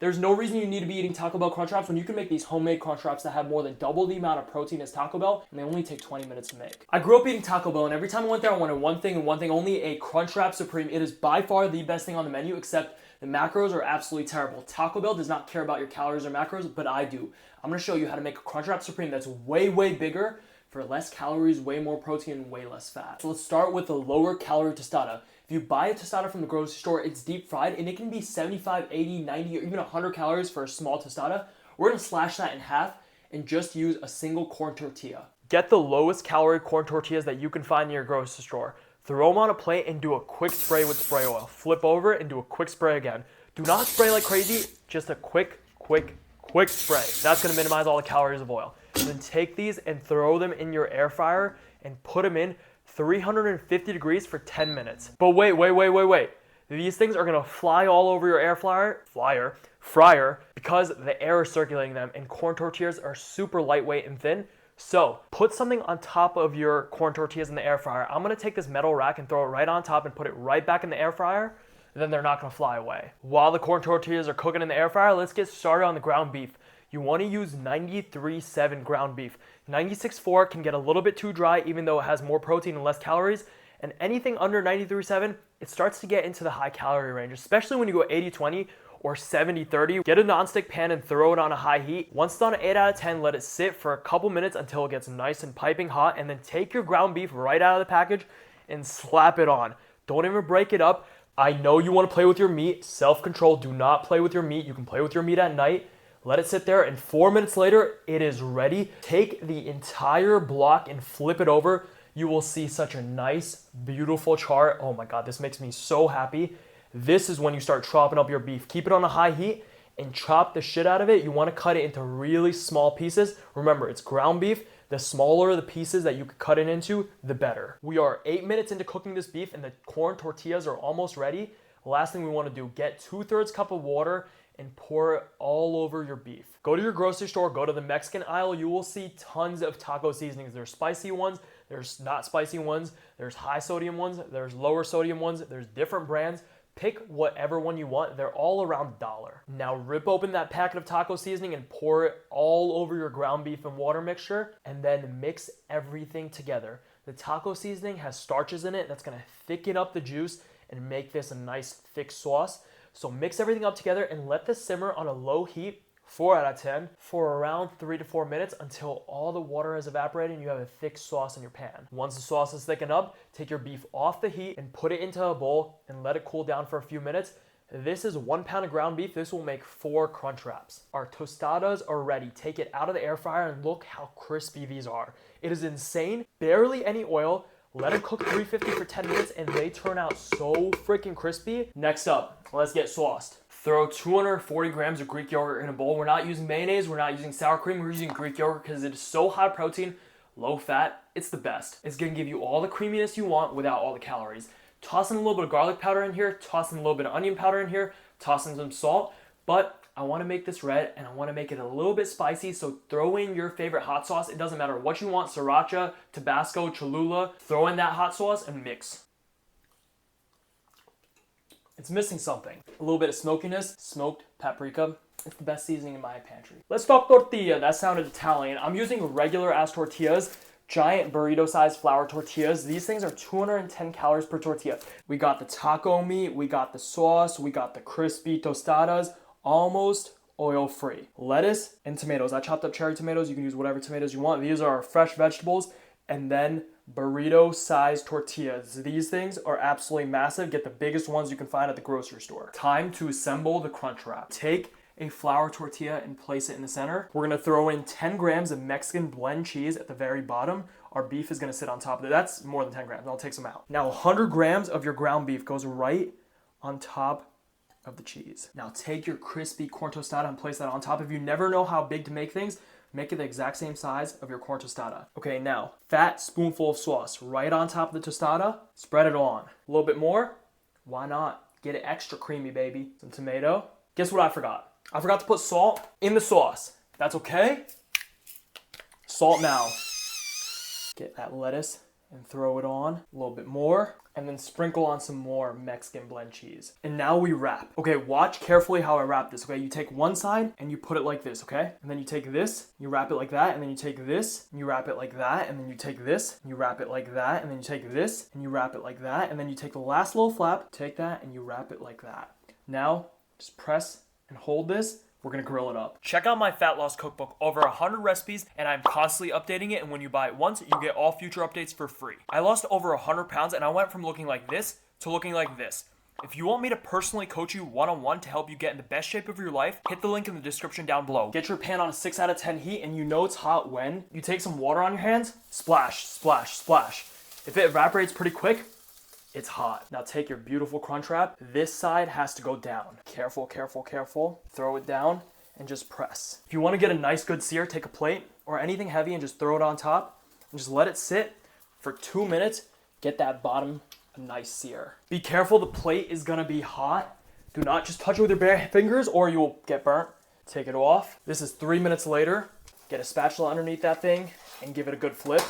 There's no reason you need to be eating Taco Bell Crunchwraps when you can make these homemade Crunchwraps that have more than double the amount of protein as Taco Bell, and they only take 20 minutes to make. I grew up eating Taco Bell, and every time I went there, I wanted one thing and one thing only, a Crunchwrap Supreme. It is by far the best thing on the menu, except the macros are absolutely terrible. Taco Bell does not care about your calories or macros, but I do. I'm gonna show you how to make a Crunchwrap Supreme that's way, way bigger for less calories, way more protein, and way less fat. So let's start with the lower calorie tostada. If you buy a tostada from the grocery store, it's deep fried and it can be 75, 80, 90, or even 100 calories for a small tostada. We're gonna slash that in half and just use a single corn tortilla. Get the lowest calorie corn tortillas that you can find in your grocery store. Throw them on a plate and do a quick spray with spray oil. Flip over and do a quick spray again. Do not spray like crazy, just a quick spray. That's gonna minimize all the calories of oil. Then take these and throw them in your air fryer and put them in 350 degrees for 10 minutes. But wait. These things are gonna fly all over your air fryer because the air is circulating them, and corn tortillas are super lightweight and thin. So put something on top of your corn tortillas in the air fryer. I'm gonna take this metal rack and throw it right on top and put it right back in the air fryer. Then they're not gonna fly away. While the corn tortillas are cooking in the air fryer, let's get started on the ground beef. You wanna use 93.7 ground beef. 96.4 can get a little bit too dry even though it has more protein and less calories. And anything under 93.7, it starts to get into the high calorie range, especially when you go 80-20 or 70-30. Get a nonstick pan and throw it on a high heat. Once it's on an 8 out of 10, let it sit for a couple minutes until it gets nice and piping hot, and then take your ground beef right out of the package and slap it on. Don't even break it up. I know you wanna play with your meat. Self-control, do not play with your meat. You can play with your meat at night. Let it sit there, and 4 minutes later, it is ready. Take the entire block and flip it over. You will see such a nice, beautiful char. Oh my God, this makes me so happy. This is when you start chopping up your beef. Keep it on a high heat and chop the shit out of it. You wanna cut it into really small pieces. Remember, it's ground beef. The smaller the pieces that you could cut it into, the better. We are 8 minutes into cooking this beef and the corn tortillas are almost ready. Last thing we wanna do, get 2/3 cup of water and pour it all over your beef. Go to your grocery store, go to the Mexican aisle, you will see tons of taco seasonings. There's spicy ones, there's not spicy ones, there's high sodium ones, there's lower sodium ones, there's different brands. Pick whatever one you want. They're all around $1. Now rip open that packet of taco seasoning and pour it all over your ground beef and water mixture, and then mix everything together. The taco seasoning has starches in it that's gonna thicken up the juice and make this a nice thick sauce. So mix everything up together and let this simmer on a low heat, 4 out of 10, for around 3 to 4 minutes until all the water has evaporated and you have a thick sauce in your pan. Once the sauce is thickened up, take your beef off the heat and put it into a bowl and let it cool down for a few minutes. This is 1 pound of ground beef. This will make 4 crunch wraps. Our tostadas are ready. Take it out of the air fryer and look how crispy these are. It is insane. Barely any oil. Let it cook 350 for 10 minutes and they turn out so freaking crispy. Next up, let's get sauced. Throw 240 grams of Greek yogurt in a bowl. We're not using mayonnaise, we're not using sour cream, we're using Greek yogurt because it is so high protein, low fat. It's the best. It's gonna give you all the creaminess you want without all the calories. Toss in a little bit of garlic powder in here, toss in a little bit of onion powder in here, toss in some salt, but I wanna make this red and I wanna make it a little bit spicy, so throw in your favorite hot sauce. It doesn't matter what you want, sriracha, Tabasco, Cholula, throw in that hot sauce and mix. It's missing something. A little bit of smokiness, smoked paprika. It's the best seasoning in my pantry. Let's talk tortilla. That sounded Italian. I'm using regular ass tortillas, giant burrito sized flour tortillas. These things are 210 calories per tortilla. We got the taco meat, we got the sauce, we got the crispy tostadas, almost oil free. Lettuce and tomatoes. I chopped up cherry tomatoes. You can use whatever tomatoes you want. These are our fresh vegetables. And then burrito sized tortillas. These things are absolutely massive. Get the biggest ones you can find at the grocery store. Time to assemble the crunch wrap. Take a flour tortilla and place it in the center. We're gonna throw in 10 grams of Mexican blend cheese at the very bottom. Our beef is gonna sit on top of it. That's more than 10 grams, I'll take some out. Now 100 grams of your ground beef goes right on top of the cheese. Now take your crispy corn tostada and place that on top. If you never know how big to make things, make it the exact same size of your corn tostada. Okay, now, fat spoonful of sauce right on top of the tostada. Spread it on. A little bit more. Why not? Get it extra creamy, baby. Some tomato. Guess what I forgot? I forgot to put salt in the sauce. That's okay. Salt now. Get that lettuce and throw it on a little bit more, and then sprinkle on some more Mexican blend cheese. And now we wrap. Okay, watch carefully how I wrap this, okay? You take one side and you put it like this, okay? And then you take this, you wrap it like that, and then you take this, and you wrap it like that, and then you take this, and you wrap it like that, and then you take this, and you wrap it like that, and then you take the last little flap, take that, and you wrap it like that. Now, just press and hold this. We're gonna grill it up. Check out my fat loss cookbook, over 100 recipes, and I'm constantly updating it, and when you buy it once, you get all future updates for free. I lost over 100 pounds, and I went from looking like this to looking like this. If you want me to personally coach you one-on-one to help you get in the best shape of your life, hit the link in the description down below. Get your pan on a 6 out of 10 heat, and you know it's hot when you take some water on your hands, splash, splash, splash. If it evaporates pretty quick, it's hot. Now take your beautiful Crunchwrap. This side has to go down. Careful, careful, careful. Throw it down and just press. If you want to get a nice good sear, take a plate or anything heavy and just throw it on top and just let it sit for 2 minutes. Get that bottom a nice sear. Be careful, the plate is gonna be hot. Do not just touch it with your bare fingers or you will get burnt. Take it off. This is 3 minutes later. Get a spatula underneath that thing and give it a good flip.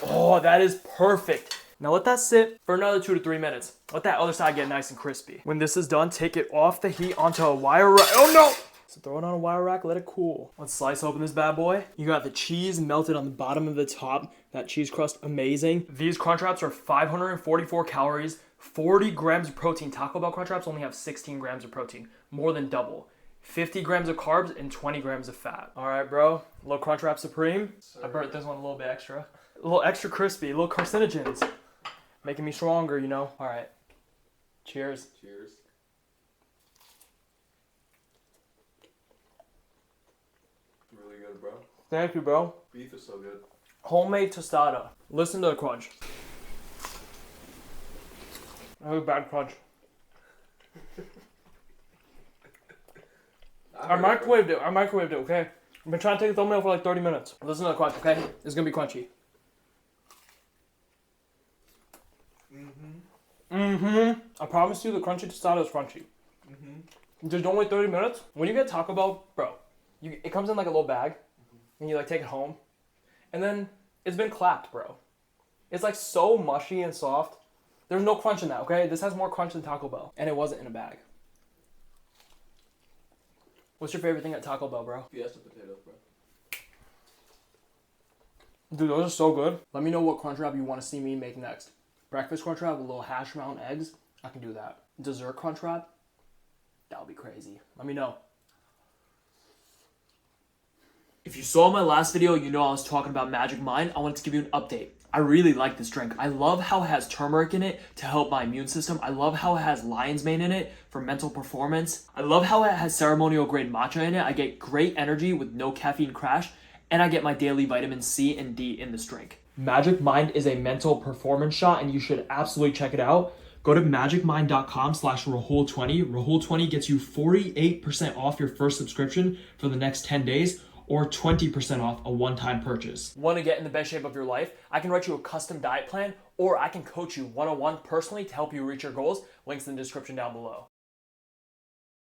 Oh, that is perfect. Now let that sit for another 2 to 3 minutes. Let that other side get nice and crispy. When this is done, take it off the heat onto a wire rack. Oh no! So throw it on a wire rack, let it cool. Let's slice open this bad boy. You got the cheese melted on the bottom of the top. That cheese crust, amazing. These Crunchwraps are 544 calories, 40 grams of protein. Taco Bell Crunchwraps only have 16 grams of protein, more than double. 50 grams of carbs and 20 grams of fat. All right, bro, a little Crunchwrap Supreme. I burnt this one a little bit extra. A little extra crispy, a little carcinogens. Making me stronger, you know. All right. Cheers. Cheers. Really good, bro. Thank you, bro. Beef is so good. Homemade tostada. Listen to the crunch. That was a bad crunch. I microwaved it, okay? I've been trying to take a thumbnail for like 30 minutes. Listen to the crunch, okay? It's gonna be crunchy. I promise you the crunchy tostada is crunchy. Just don't wait 30 minutes. When you get Taco Bell, bro, it comes in like a little bag, and you like take it home, and then it's been clapped, bro. It's like so mushy and soft. There's no crunch in that, okay? This has more crunch than Taco Bell, and it wasn't in a bag. What's your favorite thing at Taco Bell, bro? Fiesta potatoes, bro. Dude, those are so good. Let me know what Crunchwrap you want to see me make next. Breakfast Crunchwrap with a little hash brown eggs. I can do that. Dessert Crunchwrap. That would be crazy. Let me know. If you saw my last video, you know I was talking about Magic Mind. I wanted to give you an update. I really like this drink. I love how it has turmeric in it to help my immune system. I love how it has lion's mane in it for mental performance. I love how it has ceremonial grade matcha in it. I get great energy with no caffeine crash, and I get my daily vitamin C and D in this drink. Magic Mind is a mental performance shot, and you should absolutely check it out. Go to magicmind.com/Rahul20. Rahul20 gets you 48% off your first subscription for the next 10 days or 20% off a one-time purchase. Want to get in the best shape of your life? I can write you a custom diet plan, or I can coach you one-on-one personally to help you reach your goals. Links in the description down below.